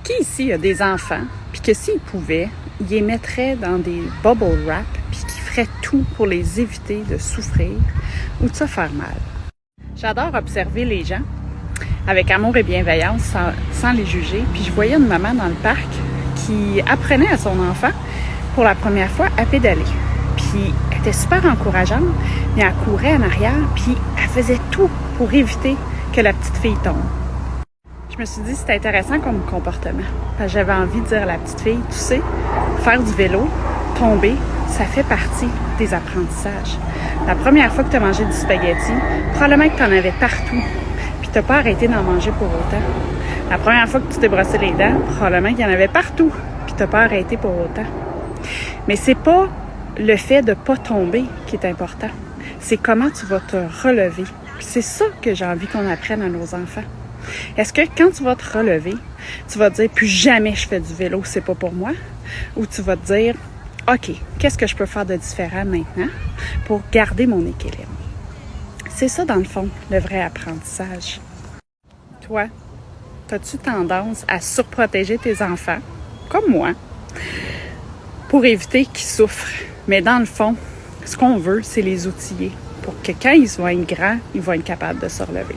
Qui ici a des enfants, puis que s'ils pouvaient, ils les mettraient dans des bubble wrap, puis qu'ils feraient tout pour les éviter de souffrir ou de se faire mal? J'adore observer les gens avec amour et bienveillance, sans les juger. Puis je voyais une maman dans le parc qui apprenait à son enfant pour la première fois à pédaler. Puis elle était super encourageante, mais elle courait en arrière, puis elle faisait tout pour éviter que la petite fille tombe. Je me suis dit, c'est intéressant comme comportement. J'avais envie de dire à la petite fille, tu sais, faire du vélo, tomber, ça fait partie des apprentissages. La première fois que tu as mangé du spaghetti, probablement que tu en avais partout, puis tu n'as pas arrêté d'en manger pour autant. La première fois que tu t'es brossé les dents, probablement qu'il y en avait partout, puis tu n'as pas arrêté pour autant. Mais c'est pas le fait de ne pas tomber qui est important. C'est comment tu vas te relever. Puis c'est ça que j'ai envie qu'on apprenne à nos enfants. Est-ce que quand tu vas te relever, tu vas te dire « plus jamais je fais du vélo, c'est pas pour moi » ou tu vas te dire « OK, qu'est-ce que je peux faire de différent maintenant pour garder mon équilibre? » C'est ça, dans le fond, le vrai apprentissage. Toi, as-tu tendance à surprotéger tes enfants, comme moi, pour éviter qu'ils souffrent? Mais dans le fond, ce qu'on veut, c'est les outiller pour que quand ils vont être grands, ils vont être capables de se relever.